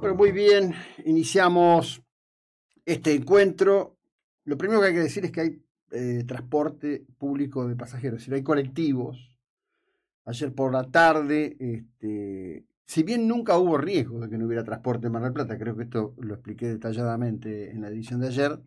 Bueno, muy bien, iniciamos este encuentro. Lo primero que hay que decir es que hay transporte público de pasajeros, es decir, hay colectivos. Ayer por la tarde, si bien nunca hubo riesgo de que no hubiera transporte en Mar del Plata, creo que esto lo expliqué detalladamente en la edición de ayer,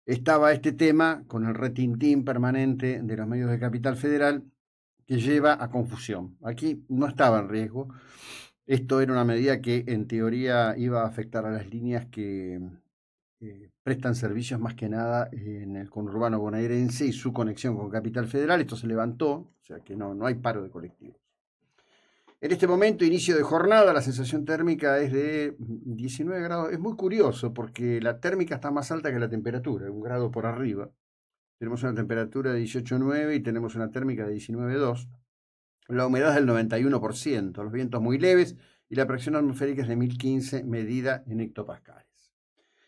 estaba este tema con el retintín permanente de los medios de Capital Federal que lleva a confusión. Aquí no estaba en riesgo. Esto era una medida que en teoría iba a afectar a las líneas que prestan servicios más que nada en el conurbano bonaerense y su conexión con Capital Federal. Esto se levantó, o sea que no hay paro de colectivos. En este momento, inicio de jornada, la sensación térmica es de 19 grados. Es muy curioso porque la térmica está más alta que la temperatura, 1 grado por arriba. Tenemos una temperatura de 18,9 y tenemos una térmica de 19,2. La humedad es del 91%, los vientos muy leves y la presión atmosférica es de 1015 medida en hectopascales.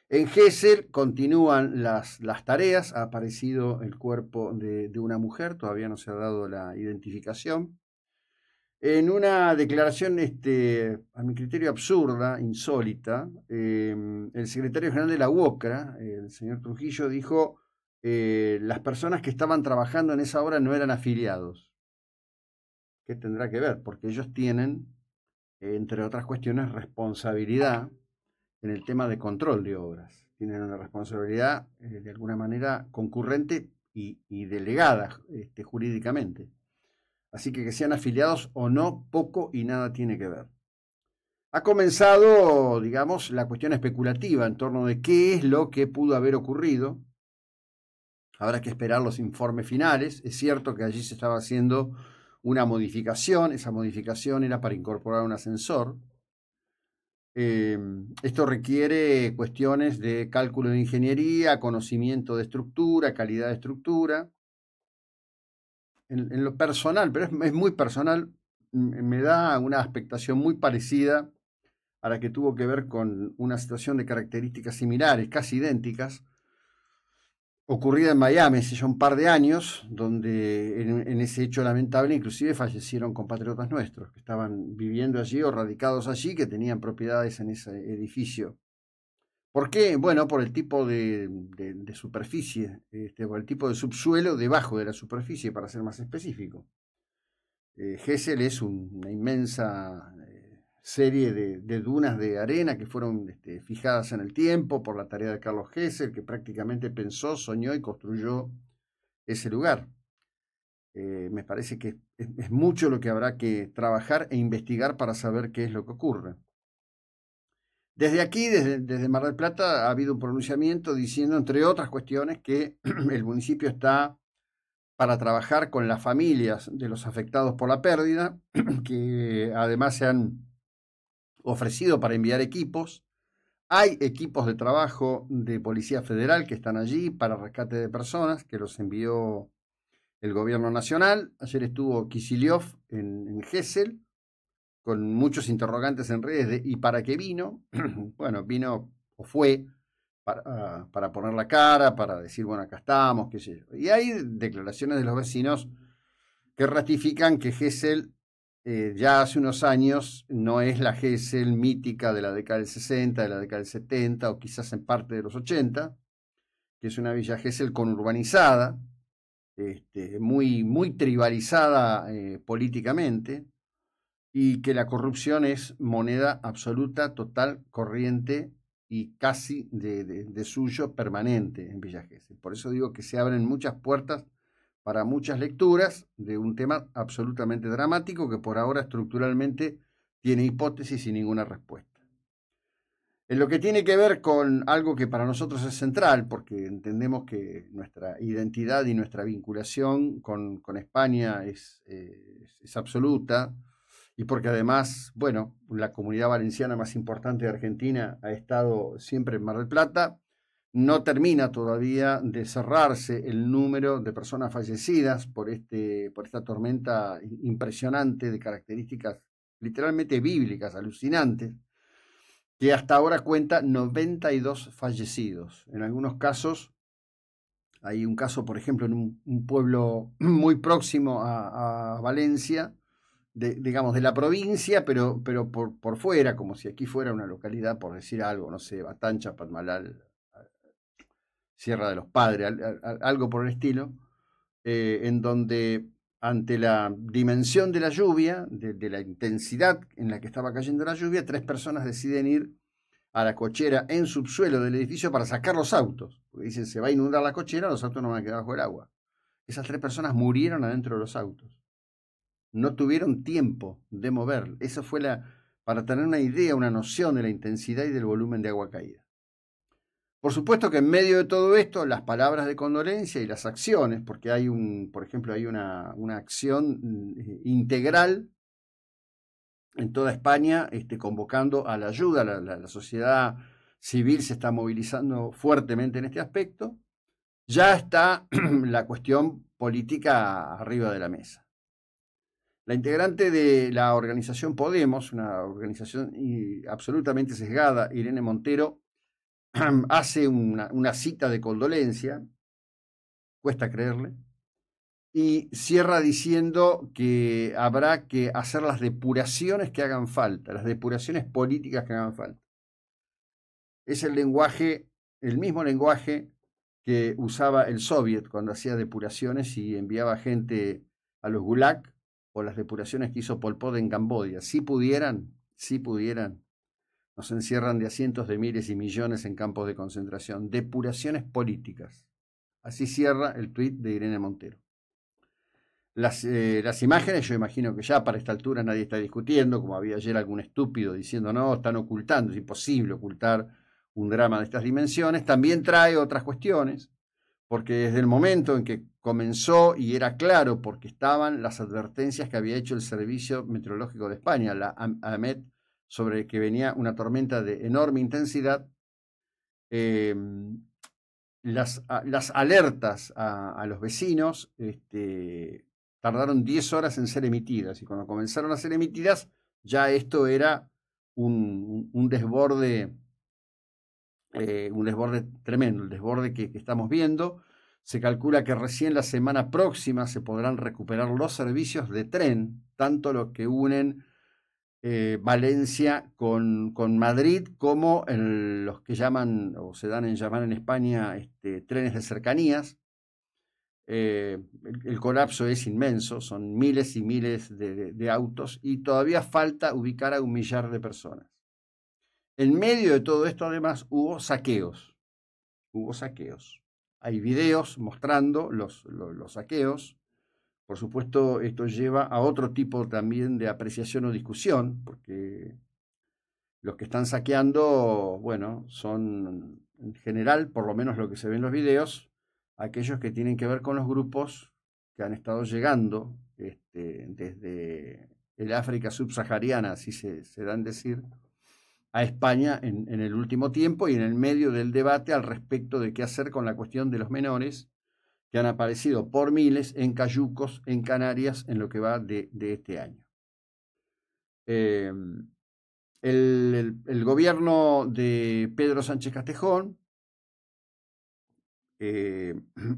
En Gesell continúan las tareas, ha aparecido el cuerpo de una mujer, todavía no se ha dado la identificación. En una declaración, a mi criterio absurda, insólita, el secretario general de la UOCRA, el señor Trujillo, dijo las personas que estaban trabajando en esa obra no eran afiliados. ¿Qué tendrá que ver? Porque ellos tienen, entre otras cuestiones, responsabilidad en el tema de control de obras. Tienen una responsabilidad de alguna manera concurrente y delegada jurídicamente. Así que sean afiliados o no, poco y nada tiene que ver. Ha comenzado, digamos, la cuestión especulativa en torno de qué es lo que pudo haber ocurrido. Habrá que esperar los informes finales. Es cierto que allí se estaba haciendo una modificación. Esa modificación era para incorporar un ascensor. Esto requiere cuestiones de cálculo de ingeniería, conocimiento de estructura, calidad de estructura. En lo personal, pero es muy personal, me da una expectación muy parecida a la que tuvo que ver con una situación de características similares, casi idénticas, ocurrida en Miami hace ya un par de años, donde en ese hecho lamentable inclusive fallecieron compatriotas nuestros que estaban viviendo allí o radicados allí, que tenían propiedades en ese edificio. ¿Por qué? Bueno, por el tipo de superficie, por el tipo de subsuelo debajo de la superficie, para ser más específico. Gesell es una inmensa serie de dunas de arena que fueron fijadas en el tiempo por la tarea de Carlos Gesell, que prácticamente pensó, soñó y construyó ese lugar. Me parece que es mucho lo que habrá que trabajar e investigar para saber qué es lo que ocurre. Desde aquí, desde Mar del Plata, ha habido un pronunciamiento diciendo, entre otras cuestiones, que el municipio está para trabajar con las familias de los afectados por la pérdida, que además se han ofrecido para enviar equipos. Hay equipos de trabajo de Policía Federal que están allí para rescate de personas, que los envió el gobierno nacional. Ayer estuvo Kicillof en Gesell, con muchos interrogantes en redes de ¿y para qué vino? Bueno, vino o fue para poner la cara, para decir, bueno, acá estamos, qué sé yo. Y hay declaraciones de los vecinos que ratifican que Gesell ya hace unos años no es la Gesell mítica de la década del 60, de la década del 70 o quizás en parte de los 80, que es una villa Gesell conurbanizada, muy tribalizada políticamente, y que la corrupción es moneda absoluta, total, corriente y casi de suyo permanente en Villa Gesell. Por eso digo que se abren muchas puertas para muchas lecturas de un tema absolutamente dramático que por ahora estructuralmente tiene hipótesis y ninguna respuesta. En lo que tiene que ver con algo que para nosotros es central, porque entendemos que nuestra identidad y nuestra vinculación con España es absoluta, y porque además, bueno, la comunidad valenciana más importante de Argentina ha estado siempre en Mar del Plata, no termina todavía de cerrarse el número de personas fallecidas por esta tormenta impresionante de características literalmente bíblicas, alucinantes, que hasta ahora cuenta 92 fallecidos. En algunos casos, hay un caso, por ejemplo, en un pueblo muy próximo a Valencia, digamos, de la provincia, pero por fuera, como si aquí fuera una localidad, por decir algo, no sé, Batancha, Patmalal, Sierra de los Padres, algo por el estilo, en donde ante la dimensión de la lluvia, de la intensidad en la que estaba cayendo la lluvia, 3 personas deciden ir a la cochera en subsuelo del edificio para sacar los autos. Porque dicen, se va a inundar la cochera, los autos no van a quedar bajo el agua. Esas 3 personas murieron adentro de los autos. No tuvieron tiempo de mover. Eso fue para tener una idea, una noción de la intensidad y del volumen de agua caída. Por supuesto que en medio de todo esto, las palabras de condolencia y las acciones, porque hay por ejemplo, hay una acción integral en toda España, convocando a la ayuda. La sociedad civil se está movilizando fuertemente en este aspecto. Ya está la cuestión política arriba de la mesa. La integrante de la organización Podemos, una organización absolutamente sesgada, Irene Montero, hace una cita de condolencia, cuesta creerle, y cierra diciendo que habrá que hacer las depuraciones que hagan falta, las depuraciones políticas que hagan falta. Es el mismo lenguaje que usaba el Soviet cuando hacía depuraciones y enviaba gente a los gulag, o las depuraciones que hizo Pol Pot en Camboya. Si pudieran, nos encierran de a cientos de miles y millones en campos de concentración. Depuraciones políticas. Así cierra el tuit de Irene Montero. Las imágenes, yo imagino que ya para esta altura nadie está discutiendo, como había ayer algún estúpido diciendo, no, están ocultando, es imposible ocultar un drama de estas dimensiones. También trae otras cuestiones, porque desde el momento en que comenzó, y era claro, porque estaban las advertencias que había hecho el Servicio Meteorológico de España, la AEMET, sobre que venía una tormenta de enorme intensidad, las alertas a los vecinos tardaron 10 horas en ser emitidas, y cuando comenzaron a ser emitidas, ya esto era un desborde tremendo, el desborde que estamos viendo. Se calcula que recién la semana próxima se podrán recuperar los servicios de tren, tanto los que unen Valencia con Madrid, como los que llaman, o se dan en llamar en España, trenes de cercanías. El colapso es inmenso, son miles y miles de autos, y todavía falta ubicar a 1 millar de personas. En medio de todo esto, además, hubo saqueos. Hay videos mostrando los saqueos. Por supuesto, esto lleva a otro tipo también de apreciación o discusión, porque los que están saqueando, bueno, son en general, por lo menos lo que se ve en los videos, aquellos que tienen que ver con los grupos que han estado llegando desde el África subsahariana, así se dan decir, a España en el último tiempo, y en el medio del debate al respecto de qué hacer con la cuestión de los menores, que han aparecido por miles en cayucos, en Canarias, en lo que va de este año. El gobierno de Pedro Sánchez Castejón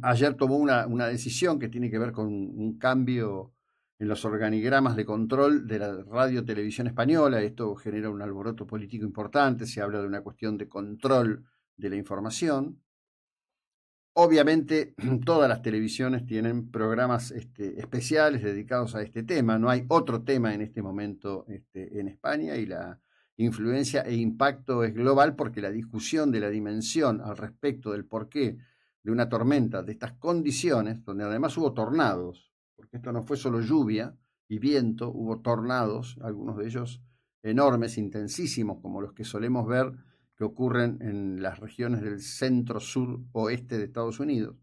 ayer tomó una decisión que tiene que ver con un cambio en los organigramas de control de la radio televisión española. Esto genera un alboroto político importante, se habla de una cuestión de control de la información. Obviamente todas las televisiones tienen programas especiales dedicados a este tema. No hay otro tema en este momento en España, y la influencia e impacto es global, porque la discusión de la dimensión al respecto del porqué de una tormenta de estas condiciones, donde además hubo tornados, porque esto no fue solo lluvia y viento, hubo tornados, algunos de ellos enormes, intensísimos, como los que solemos ver que ocurren en las regiones del centro, sur, oeste de Estados Unidos,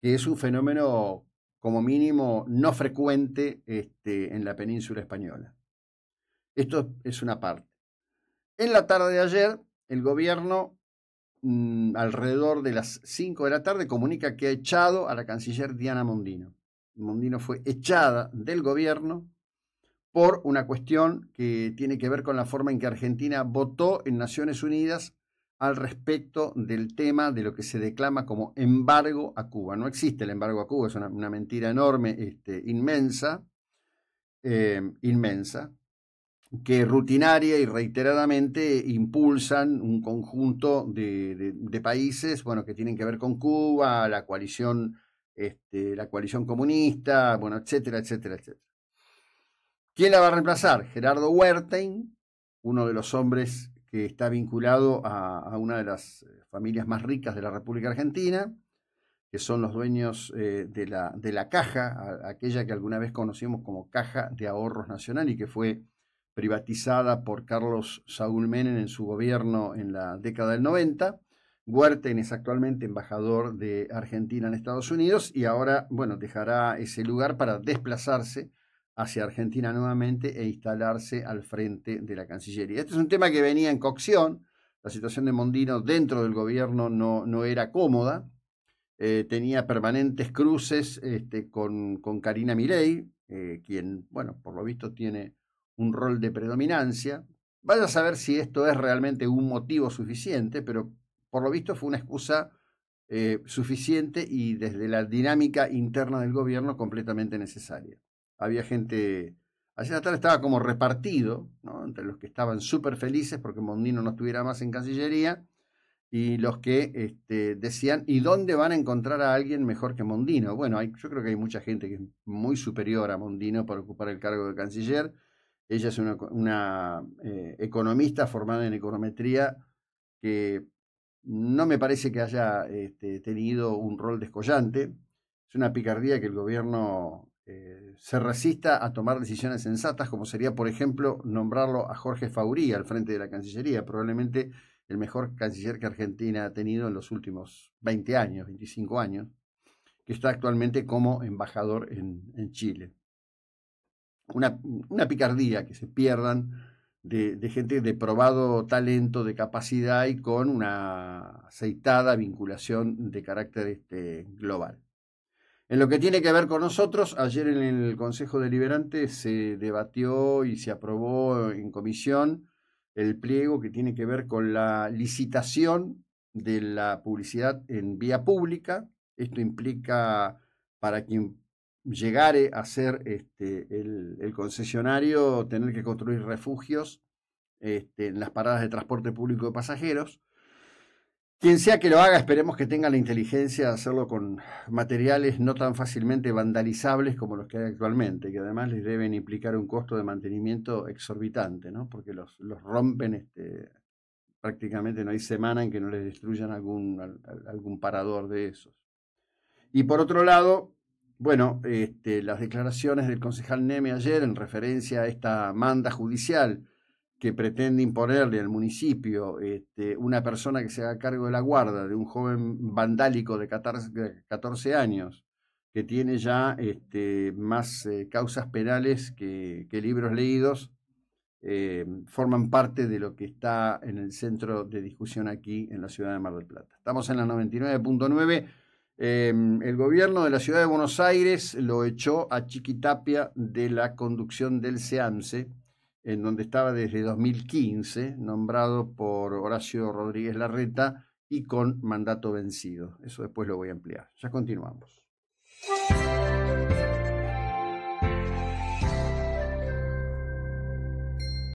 que es un fenómeno como mínimo no frecuente en la península española. Esto es una parte. En la tarde de ayer, el gobierno, alrededor de las 5 de la tarde, comunica que ha echado a la canciller Diana Mondino. Mondino fue echada del gobierno por una cuestión que tiene que ver con la forma en que Argentina votó en Naciones Unidas al respecto del tema de lo que se declama como embargo a Cuba. No existe el embargo a Cuba, es una mentira enorme, inmensa. inmensa, que rutinaria y reiteradamente impulsan un conjunto de países, bueno, que tienen que ver con Cuba, la coalición comunista, bueno, etcétera, etcétera, etcétera. ¿Quién la va a reemplazar? Gerardo Huertain, uno de los hombres que está vinculado a una de las familias más ricas de la República Argentina, que son los dueños de la Caja, aquella que alguna vez conocimos como Caja de Ahorros Nacional y que fue privatizada por Carlos Saúl Menem en su gobierno en la década del 90. Huertain es actualmente embajador de Argentina en Estados Unidos y ahora, bueno, dejará ese lugar para desplazarse hacia Argentina nuevamente e instalarse al frente de la Cancillería. Este es un tema que venía en cocción. La situación de Mondino dentro del gobierno no era cómoda. Tenía permanentes cruces con Karina Milei, quien, bueno, por lo visto tiene un rol de predominancia. Vaya a saber si esto es realmente un motivo suficiente, pero por lo visto fue una excusa suficiente y desde la dinámica interna del gobierno completamente necesaria. Había gente, ayer la tarde estaba como repartido, ¿no?, entre los que estaban súper felices porque Mondino no estuviera más en Cancillería y los que decían, ¿y dónde van a encontrar a alguien mejor que Mondino? Bueno, yo creo que hay mucha gente que es muy superior a Mondino para ocupar el cargo de canciller. Ella es una economista formada en econometría que no me parece que haya tenido un rol descollante. Es una picardía que el gobierno se resista a tomar decisiones sensatas, como sería, por ejemplo, nombrarlo a Jorge Faurí al frente de la Cancillería, probablemente el mejor canciller que Argentina ha tenido en los últimos 20 años, 25 años, que está actualmente como embajador en Chile. Una picardía que se pierdan de gente de probado talento, de capacidad y con una aceitada vinculación de carácter global. En lo que tiene que ver con nosotros, ayer en el Consejo Deliberante se debatió y se aprobó en comisión el pliego que tiene que ver con la licitación de la publicidad en vía pública. Esto implica para quien llegare a ser el concesionario tener que construir refugios en las paradas de transporte público de pasajeros. Quien sea que lo haga, esperemos que tenga la inteligencia de hacerlo con materiales no tan fácilmente vandalizables como los que hay actualmente, que además les deben implicar un costo de mantenimiento exorbitante, ¿no? Porque los rompen, prácticamente no hay semana en que no les destruyan algún parador de esos. Y por otro lado, bueno, las declaraciones del concejal Neme ayer en referencia a esta manda judicial que pretende imponerle al municipio una persona que se haga cargo de la guarda de un joven vandálico de 14 años, que tiene ya más causas penales que libros leídos, forman parte de lo que está en el centro de discusión aquí en la ciudad de Mar del Plata. Estamos en la 99.9. El gobierno de la ciudad de Buenos Aires lo echó a Chiquitapia de la conducción del SEAMSE, en donde estaba desde 2015, nombrado por Horacio Rodríguez Larreta y con mandato vencido. Eso después lo voy a ampliar. Ya continuamos.